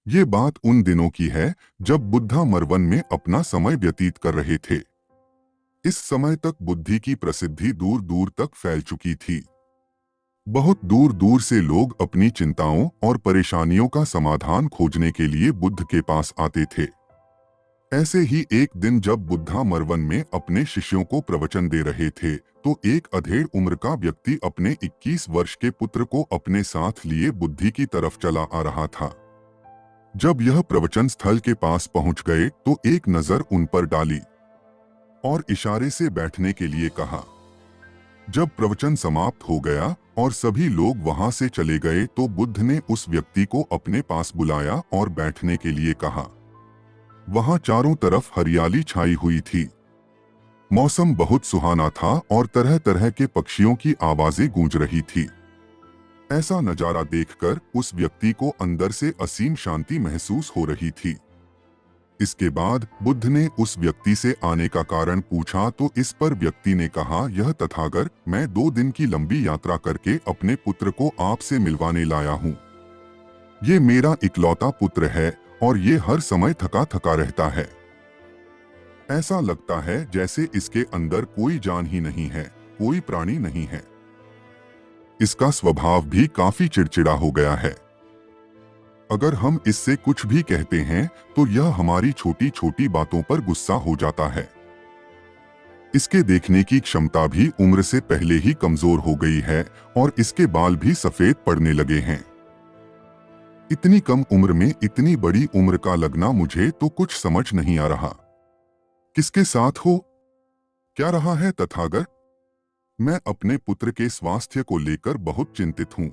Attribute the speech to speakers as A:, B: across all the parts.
A: ये बात उन दिनों की है जब बुद्धा मरवन में अपना समय व्यतीत कर रहे थे। इस समय तक बुद्धि की प्रसिद्धि दूर दूर तक फैल चुकी थी। बहुत दूर दूर से लोग अपनी चिंताओं और परेशानियों का समाधान खोजने के लिए बुद्ध के पास आते थे। ऐसे ही एक दिन जब बुद्धा मरवन में अपने शिष्यों को प्रवचन दे रहे थे, तो एक अधेड़ उम्र का व्यक्ति अपने 21 वर्ष के पुत्र को अपने साथ लिए बुद्धि की तरफ चला आ रहा था। जब यह प्रवचन स्थल के पास पहुंच गए तो एक नजर उन पर डाली और इशारे से बैठने के लिए कहा। जब प्रवचन समाप्त हो गया और सभी लोग वहां से चले गए तो बुद्ध ने उस व्यक्ति को अपने पास बुलाया और बैठने के लिए कहा। वहां चारों तरफ हरियाली छाई हुई थी। मौसम बहुत सुहाना था और तरह तरह के पक्षियों की आवाजें गूंज रही थी। ऐसा नजारा देखकर उस व्यक्ति को अंदर से असीम शांति महसूस हो रही थी। इसके बाद बुद्ध ने उस व्यक्ति से आने का कारण पूछा तो इस पर व्यक्ति ने कहा, यह तथागत, मैं 2 दिन की लंबी यात्रा करके अपने पुत्र को आपसे मिलवाने लाया हूँ। ये मेरा इकलौता पुत्र है और ये हर समय थका थका रहता है। ऐसा लगता है जैसे इसके अंदर कोई जान ही नहीं है, कोई प्राणी नहीं है। इसका स्वभाव भी काफी चिड़चिड़ा हो गया है। अगर हम इससे कुछ भी कहते हैं तो यह हमारी छोटी छोटी बातों पर गुस्सा हो जाता है। इसके देखने की क्षमता भी उम्र से पहले ही कमजोर हो गई है और इसके बाल भी सफेद पड़ने लगे हैं। इतनी कम उम्र में इतनी बड़ी उम्र का लगना मुझे तो कुछ समझ नहीं आ रहा। किसके साथ हो? क्या रहा है तथागत? मैं अपने पुत्र के स्वास्थ्य को लेकर बहुत चिंतित हूँ।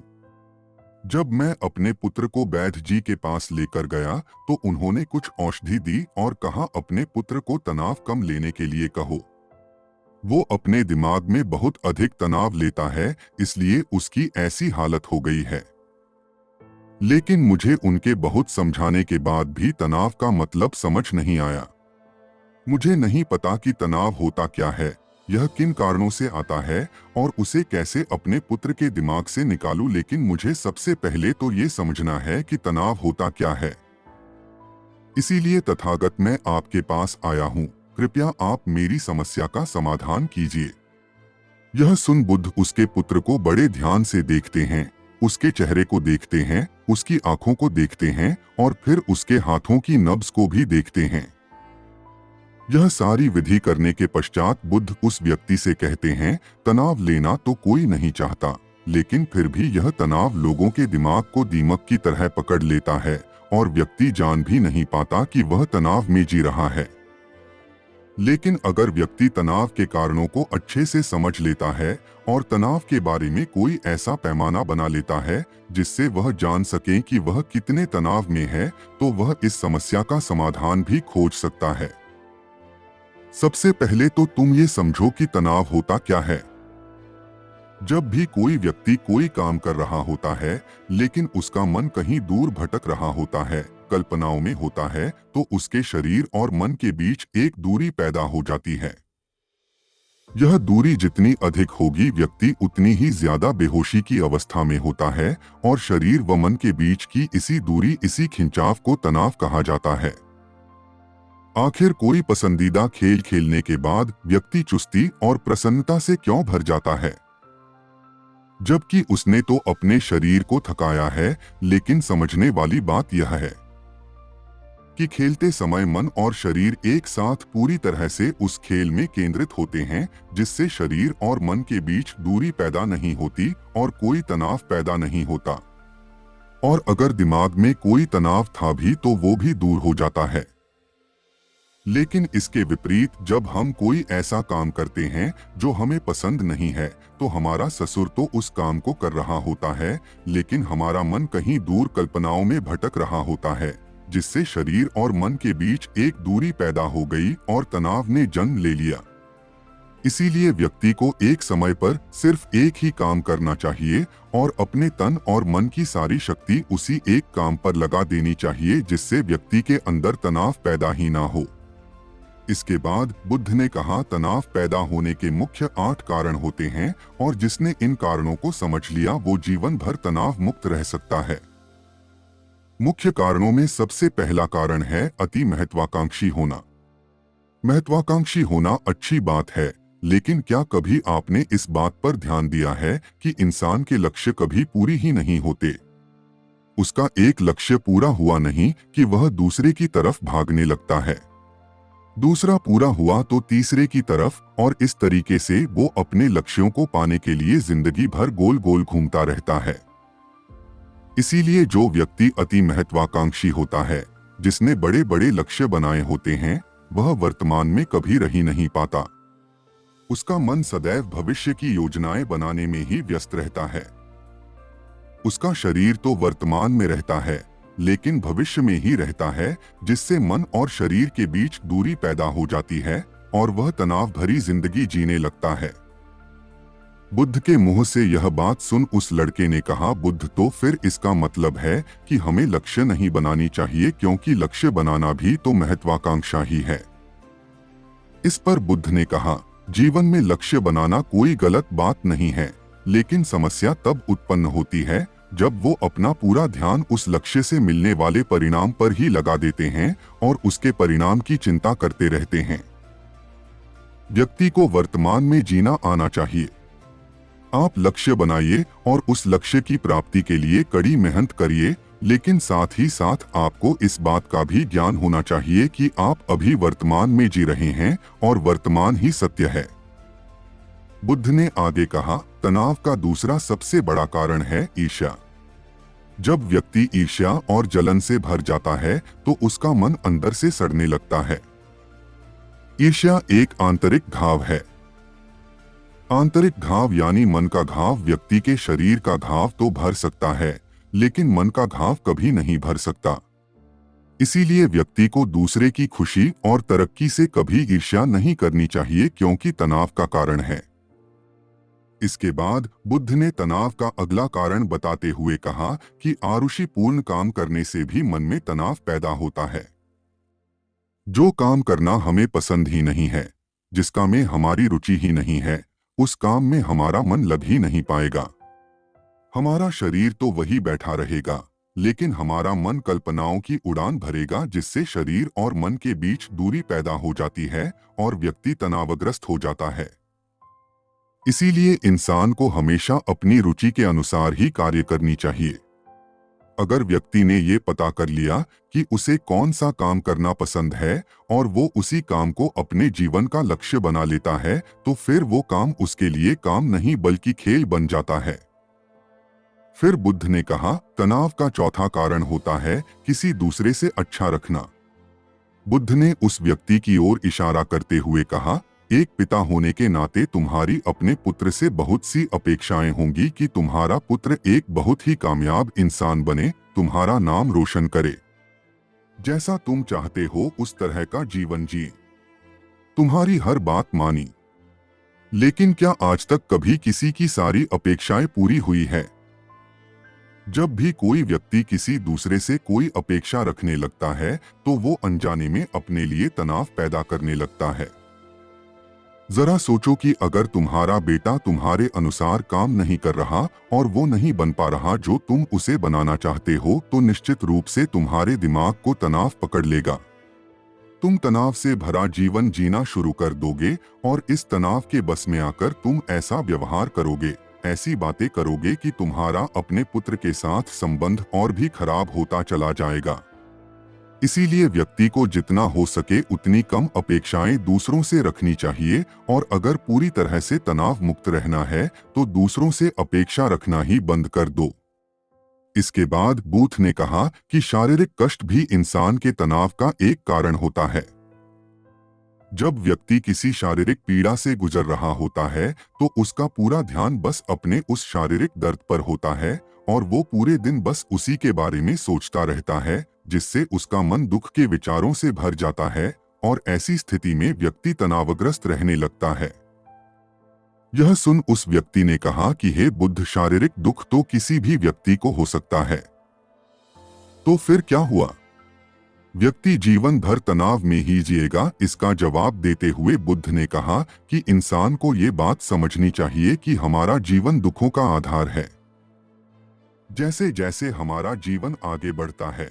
A: जब मैं अपने पुत्र को वैद्य जी के पास लेकर गया तो उन्होंने कुछ औषधि दी और कहा अपने पुत्र को तनाव कम लेने के लिए कहो। वो अपने दिमाग में बहुत अधिक तनाव लेता है, इसलिए उसकी ऐसी हालत हो गई है। लेकिन मुझे उनके बहुत समझाने के बाद भी तनाव का मतलब समझ नहीं आया। मुझे नहीं पता कि तनाव होता क्या है, यह किन कारणों से आता है और उसे कैसे अपने पुत्र के दिमाग से निकालूं, लेकिन मुझे सबसे पहले तो ये समझना है कि तनाव होता क्या है। इसीलिए तथागत मैं आपके पास आया हूँ, कृपया आप मेरी समस्या का समाधान कीजिए। यह सुन बुद्ध उसके पुत्र को बड़े ध्यान से देखते हैं, उसके चेहरे को देखते हैं, उसकी आंखों को देखते हैं और फिर उसके हाथों की नब्ज को भी देखते हैं। यह सारी विधि करने के पश्चात बुद्ध उस व्यक्ति से कहते हैं, तनाव लेना तो कोई नहीं चाहता, लेकिन फिर भी यह तनाव लोगों के दिमाग को दीमक की तरह पकड़ लेता है और व्यक्ति जान भी नहीं पाता कि वह तनाव में जी रहा है। लेकिन अगर व्यक्ति तनाव के कारणों को अच्छे से समझ लेता है और तनाव के बारे में कोई ऐसा पैमाना बना लेता है जिससे वह जान सके कि वह कितने तनाव में है, तो वह इस समस्या का समाधान भी खोज सकता है। सबसे पहले तो तुम ये समझो कि तनाव होता क्या है। जब भी कोई व्यक्ति कोई काम कर रहा होता है लेकिन उसका मन कहीं दूर भटक रहा होता है, कल्पनाओं में होता है, तो उसके शरीर और मन के बीच एक दूरी पैदा हो जाती है। यह दूरी जितनी अधिक होगी, व्यक्ति उतनी ही ज्यादा बेहोशी की अवस्था में होता है और शरीर व मन के बीच की इसी दूरी, इसी खिंचाव को तनाव कहा जाता है। आखिर कोई पसंदीदा खेल खेलने के बाद व्यक्ति चुस्ती और प्रसन्नता से क्यों भर जाता है? जबकि उसने तो अपने शरीर को थकाया है। लेकिन समझने वाली बात यह है कि खेलते समय मन और शरीर एक साथ पूरी तरह से उस खेल में केंद्रित होते हैं, जिससे शरीर और मन के बीच दूरी पैदा नहीं होती और कोई तनाव पैदा नहीं होता। और अगर दिमाग में कोई तनाव था भी तो वो भी दूर हो जाता है। लेकिन इसके विपरीत जब हम कोई ऐसा काम करते हैं जो हमें पसंद नहीं है, तो हमारा ससुर तो उस काम को कर रहा होता है, लेकिन हमारा मन कहीं दूर कल्पनाओं में भटक रहा होता है, जिससे शरीर और मन के बीच एक दूरी पैदा हो गई और तनाव ने जन्म ले लिया। इसीलिए व्यक्ति को एक समय पर सिर्फ एक ही काम करना चाहिए और अपने तन और मन की सारी शक्ति उसी एक काम पर लगा देनी चाहिए, जिससे व्यक्ति के अंदर तनाव पैदा ही ना हो। इसके बाद बुद्ध ने कहा, तनाव पैदा होने के मुख्य 8 कारण होते हैं और जिसने इन कारणों को समझ लिया वो जीवन भर तनाव मुक्त रह सकता है। मुख्य कारणों में सबसे पहला कारण है अति महत्वाकांक्षी होना। महत्वाकांक्षी होना अच्छी बात है, लेकिन क्या कभी आपने इस बात पर ध्यान दिया है कि इंसान के लक्ष्य कभी पूरी ही नहीं होते। उसका एक लक्ष्य पूरा हुआ नहीं कि वह दूसरे की तरफ भागने लगता है, दूसरा पूरा हुआ तो तीसरे की तरफ, और इस तरीके से वो अपने लक्ष्यों को पाने के लिए जिंदगी भर गोल गोल घूमता रहता है। इसीलिए जो व्यक्ति अति महत्वाकांक्षी होता है, जिसने बड़े बड़े लक्ष्य बनाए होते हैं, वह वर्तमान में कभी रह नहीं पाता। उसका मन सदैव भविष्य की योजनाएं बनाने में ही व्यस्त रहता है। उसका शरीर तो वर्तमान में रहता है, लेकिन भविष्य में ही रहता है, जिससे मन और शरीर के बीच दूरी पैदा हो जाती है और वह तनाव भरी जिंदगी जीने लगता है। बुद्ध के मुंह से यह बात सुन उस लड़के ने कहा, बुद्ध, तो फिर इसका मतलब है कि हमें लक्ष्य नहीं बनानी चाहिए, क्योंकि लक्ष्य बनाना भी तो महत्वाकांक्षा ही है। इस पर बुद्ध ने कहा, जीवन में लक्ष्य बनाना कोई गलत बात नहीं है, लेकिन समस्या तब उत्पन्न होती है जब वो अपना पूरा ध्यान उस लक्ष्य से मिलने वाले परिणाम पर ही लगा देते हैं और उसके परिणाम की चिंता करते रहते हैं। व्यक्ति को वर्तमान में जीना आना चाहिए। आप लक्ष्य बनाइए और उस लक्ष्य की प्राप्ति के लिए कड़ी मेहनत करिए, लेकिन साथ ही साथ आपको इस बात का भी ज्ञान होना चाहिए कि आप अभी वर्तमान में जी रहे हैं और वर्तमान ही सत्य है। बुद्ध ने आगे कहा, तनाव का दूसरा सबसे बड़ा कारण है ईर्ष्या। जब व्यक्ति ईर्ष्या और जलन से भर जाता है तो उसका मन अंदर से सड़ने लगता है। ईर्ष्या एक आंतरिक घाव है। आंतरिक घाव यानी मन का घाव व्यक्ति के शरीर का घाव तो भर सकता है, लेकिन मन का घाव कभी नहीं भर सकता। इसीलिए व्यक्ति को दूसरे की खुशी और तरक्की से कभी ईर्ष्या नहीं करनी चाहिए, क्योंकि तनाव का कारण है। इसके बाद बुद्ध ने तनाव का अगला कारण बताते हुए कहा कि आरुषिपूर्ण काम करने से भी मन में तनाव पैदा होता है। जो काम करना हमें पसंद ही नहीं है, जिसका में हमारी रुचि ही नहीं है, उस काम में हमारा मन लग ही नहीं पाएगा। हमारा शरीर तो वही बैठा रहेगा, लेकिन हमारा मन कल्पनाओं की उड़ान भरेगा, जिससे शरीर और मन के बीच दूरी पैदा हो जाती है और व्यक्ति तनावग्रस्त हो जाता है। इसीलिए इंसान को हमेशा अपनी रुचि के अनुसार ही कार्य करनी चाहिए। अगर व्यक्ति ने ये पता कर लिया कि उसे कौन सा काम करना पसंद है और वो उसी काम को अपने जीवन का लक्ष्य बना लेता है, तो फिर वो काम उसके लिए काम नहीं बल्कि खेल बन जाता है। फिर बुद्ध ने कहा, तनाव का चौथा कारण होता है किसी दूसरे से अच्छा रखना। बुद्ध ने उस व्यक्ति की ओर इशारा करते हुए कहा, एक पिता होने के नाते तुम्हारी अपने पुत्र से बहुत सी अपेक्षाएं होंगी कि तुम्हारा पुत्र एक बहुत ही कामयाब इंसान बने, तुम्हारा नाम रोशन करे, जैसा तुम चाहते हो उस तरह का जीवन जिए, तुम्हारी हर बात मानी। लेकिन क्या आज तक कभी किसी की सारी अपेक्षाएं पूरी हुई है? जब भी कोई व्यक्ति किसी दूसरे से कोई अपेक्षा रखने लगता है तो वो अनजाने में अपने लिए तनाव पैदा करने लगता है। जरा सोचो कि अगर तुम्हारा बेटा तुम्हारे अनुसार काम नहीं कर रहा और वो नहीं बन पा रहा जो तुम उसे बनाना चाहते हो, तो निश्चित रूप से तुम्हारे दिमाग को तनाव पकड़ लेगा। तुम तनाव से भरा जीवन जीना शुरू कर दोगे और इस तनाव के बस में आकर तुम ऐसा व्यवहार करोगे, ऐसी बातें करोगे कि तुम्हारा अपने पुत्र के साथ संबंध और भी खराब होता चला जाएगा। इसीलिए व्यक्ति को जितना हो सके उतनी कम अपेक्षाएं दूसरों से रखनी चाहिए, और अगर पूरी तरह से तनाव मुक्त रहना है तो दूसरों से अपेक्षा रखना ही बंद कर दो। इसके बाद बूथ ने कहा कि शारीरिक कष्ट भी इंसान के तनाव का एक कारण होता है। जब व्यक्ति किसी शारीरिक पीड़ा से गुजर रहा होता है तो उसका पूरा ध्यान बस अपने उस शारीरिक दर्द पर होता है और वो पूरे दिन बस उसी के बारे में सोचता रहता है, जिससे उसका मन दुख के विचारों से भर जाता है और ऐसी स्थिति में व्यक्ति तनावग्रस्त रहने लगता है। यह सुन उस व्यक्ति ने कहा कि हे बुद्ध, शारीरिक दुख तो किसी भी व्यक्ति को हो सकता है, तो फिर क्या हुआ? व्यक्ति जीवन भर तनाव में ही जिएगा? इसका जवाब देते हुए बुद्ध ने कहा कि इंसान को ये बात समझनी चाहिए कि हमारा जीवन दुखों का आधार है। जैसे जैसे हमारा जीवन आगे बढ़ता है,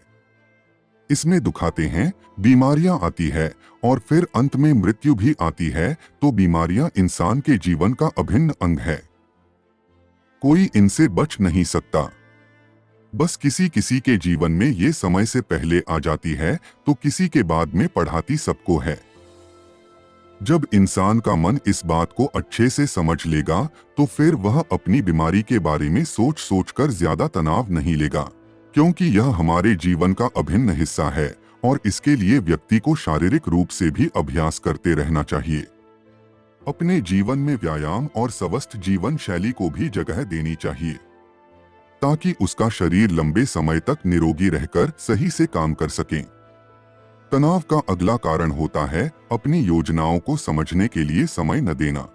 A: इसमें दुख आते हैं, बीमारियां आती है और फिर अंत में मृत्यु भी आती है, तो बीमारियां इंसान के जीवन का अभिन्न अंग है। कोई इनसे बच नहीं सकता। बस किसी किसी के जीवन में ये समय से पहले आ जाती है, तो किसी के बाद में पढ़ाती सबको है। जब इंसान का मन इस बात को अच्छे से समझ लेगा, तो फिर वह अपनी बीमारी के बारे में सोच सोचकर ज्यादा तनाव नहीं लेगा, क्योंकि यह हमारे जीवन का अभिन्न हिस्सा है और इसके लिए व्यक्ति को शारीरिक रूप से भी अभ्यास करते रहना चाहिए। अपने जीवन में व्यायाम और स्वस्थ जीवन शैली को भी जगह देनी चाहिए, ताकि उसका शरीर लंबे समय तक निरोगी रहकर सही से काम कर सके। तनाव का अगला कारण होता है अपनी योजनाओं को समझने के लिए समय न देना।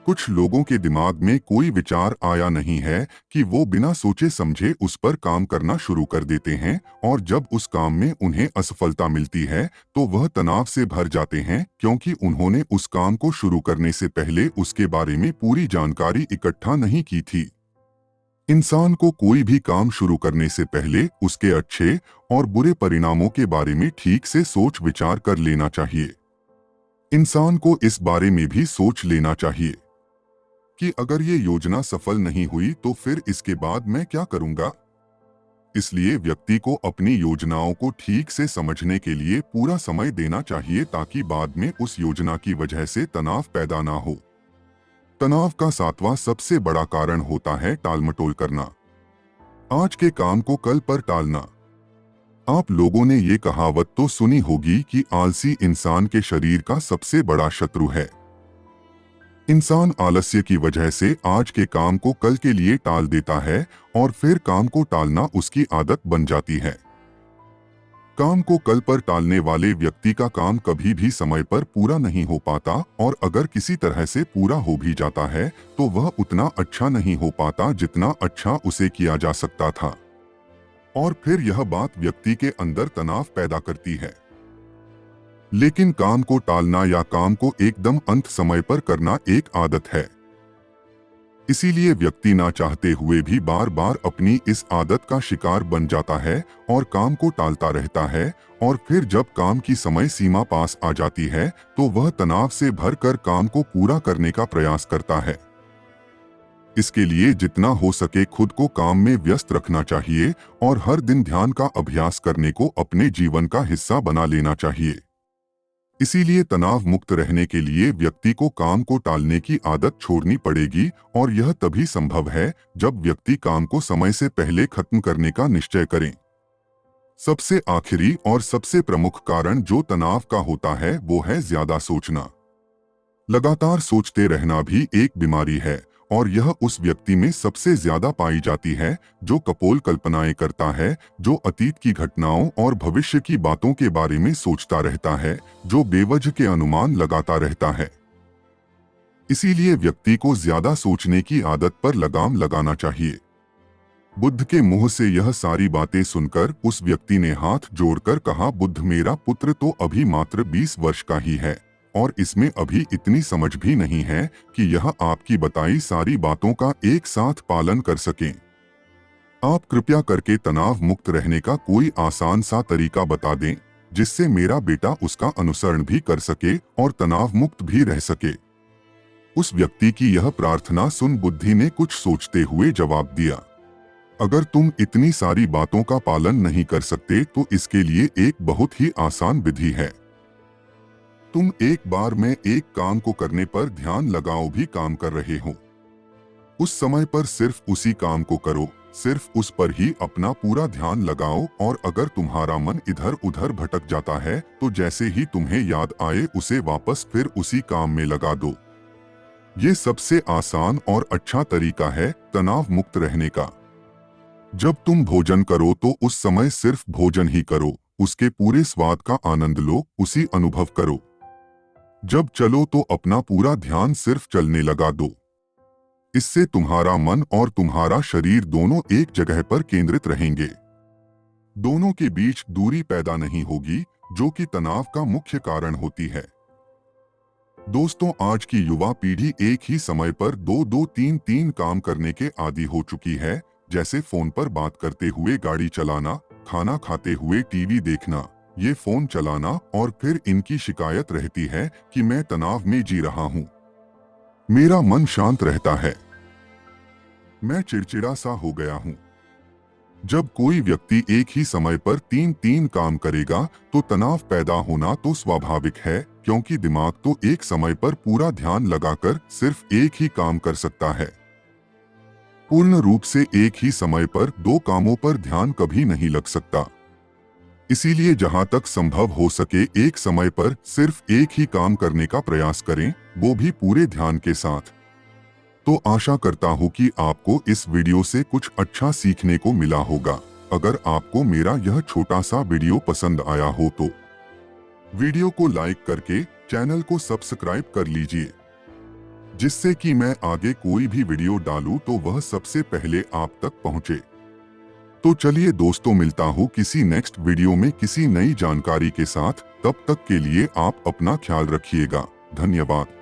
A: कुछ लोगों के दिमाग में कोई विचार आया नहीं है कि वो बिना सोचे समझे उस पर काम करना शुरू कर देते हैं, और जब उस काम में उन्हें असफलता मिलती है तो वह तनाव से भर जाते हैं, क्योंकि उन्होंने उस काम को शुरू करने से पहले उसके बारे में पूरी जानकारी इकट्ठा नहीं की थी। इंसान को कोई भी काम शुरू करने से पहले उसके अच्छे और बुरे परिणामों के बारे में ठीक से सोच विचार कर लेना चाहिए। इंसान को इस बारे में भी सोच लेना चाहिए कि अगर ये योजना सफल नहीं हुई तो फिर इसके बाद मैं क्या करूंगा। इसलिए व्यक्ति को अपनी योजनाओं को ठीक से समझने के लिए पूरा समय देना चाहिए, ताकि बाद में उस योजना की वजह से तनाव पैदा ना हो। तनाव का सातवां सबसे बड़ा कारण होता है टालमटोल करना। आज के काम को कल पर टालना। आप लोगों ने ये कहावत तो सुनी होगी कि आलसी इंसान के शरीर का सबसे बड़ा शत्रु है। इंसान आलस्य की वजह से आज के काम को कल के लिए टाल देता है और फिर काम को टालना उसकी आदत बन जाती है। काम को कल पर टालने वाले व्यक्ति का काम कभी भी समय पर पूरा नहीं हो पाता, और अगर किसी तरह से पूरा हो भी जाता है तो वह उतना अच्छा नहीं हो पाता जितना अच्छा उसे किया जा सकता था, और फिर यह बात व्यक्ति के अंदर तनाव पैदा करती है। लेकिन काम को टालना या काम को एकदम अंत समय पर करना एक आदत है। इसीलिए व्यक्ति ना चाहते हुए भी बार बार अपनी इस आदत का शिकार बन जाता है और काम को टालता रहता है, और फिर जब काम की समय सीमा पास आ जाती है तो वह तनाव से भरकर काम को पूरा करने का प्रयास करता है। इसके लिए जितना हो सके खुद को काम में व्यस्त रखना चाहिए और हर दिन ध्यान का अभ्यास करने को अपने जीवन का हिस्सा बना लेना चाहिए। इसीलिए तनाव मुक्त रहने के लिए व्यक्ति को काम को टालने की आदत छोड़नी पड़ेगी, और यह तभी संभव है जब व्यक्ति काम को समय से पहले खत्म करने का निश्चय करें। सबसे आखिरी और सबसे प्रमुख कारण जो तनाव का होता है वो है ज्यादा सोचना। लगातार सोचते रहना भी एक बीमारी है, और यह उस व्यक्ति में सबसे ज्यादा पाई जाती है जो कपोल कल्पनाएं करता है, जो अतीत की घटनाओं और भविष्य की बातों के बारे में सोचता रहता है, जो बेवजह के अनुमान लगाता रहता है। इसीलिए व्यक्ति को ज्यादा सोचने की आदत पर लगाम लगाना चाहिए। बुद्ध के मुंह से यह सारी बातें सुनकर उस व्यक्ति ने हाथ जोड़कर कहा, बुद्ध मेरा पुत्र तो अभी मात्र 20 वर्ष का ही है और इसमें अभी इतनी समझ भी नहीं है कि यह आपकी बताई सारी बातों का एक साथ पालन कर सकें। आप कृपया करके तनाव मुक्त रहने का कोई आसान सा तरीका बता दें, जिससे मेरा बेटा उसका अनुसरण भी कर सके और तनाव मुक्त भी रह सके। उस व्यक्ति की यह प्रार्थना सुन बुद्धि ने कुछ सोचते हुए जवाब दिया, अगर तुम इतनी सारी बातों का पालन नहीं कर सकते तो इसके लिए एक बहुत ही आसान विधि है। तुम एक बार में एक काम को करने पर ध्यान लगाओ भी काम कर रहे हो, उस समय पर सिर्फ उसी काम को करो, सिर्फ उस पर ही अपना पूरा ध्यान लगाओ, और अगर तुम्हारा मन इधर उधर भटक जाता है तो जैसे ही तुम्हें याद आए उसे वापस फिर उसी काम में लगा दो। ये सबसे आसान और अच्छा तरीका है तनाव मुक्त रहने का। जब तुम भोजन करो तो उस समय सिर्फ भोजन ही करो, उसके पूरे स्वाद का आनंद लो, उसी अनुभव करो। जब चलो तो अपना पूरा ध्यान सिर्फ चलने लगा दो। इससे तुम्हारा मन और तुम्हारा शरीर दोनों एक जगह पर केंद्रित रहेंगे। दोनों के बीच दूरी पैदा नहीं होगी, जो कि तनाव का मुख्य कारण होती है। दोस्तों, आज की युवा पीढ़ी एक ही समय पर 2-2, 3-3 काम करने के आदी हो चुकी है, जैसे फोन पर बात करते हुए गाड़ी चलाना, खाना खाते हुए टीवी देखना। ये फोन चलाना और फिर इनकी शिकायत रहती है कि मैं तनाव में जी रहा हूं, मेरा मन शांत रहता है, मैं चिड़चिड़ा सा हो गया हूं। जब कोई व्यक्ति एक ही समय पर तीन काम करेगा तो तनाव पैदा होना तो स्वाभाविक है, क्योंकि दिमाग तो एक समय पर पूरा ध्यान लगाकर सिर्फ एक ही काम कर सकता है। पूर्ण रूप से एक ही समय पर दो कामों पर ध्यान कभी नहीं लग सकता। इसीलिए जहां तक संभव हो सके एक समय पर सिर्फ एक ही काम करने का प्रयास करें, वो भी पूरे ध्यान के साथ। तो आशा करता हूं कि आपको इस वीडियो से कुछ अच्छा सीखने को मिला होगा। अगर आपको मेरा यह छोटा सा वीडियो पसंद आया हो तो वीडियो को लाइक करके चैनल को सब्सक्राइब कर लीजिए, जिससे कि मैं आगे कोई भी वीडियो डालूं तो वह सबसे पहले आप तक पहुंचे। तो चलिए दोस्तों, मिलता हूं किसी नेक्स्ट वीडियो में किसी नई जानकारी के साथ। तब तक के लिए आप अपना ख्याल रखिएगा। धन्यवाद।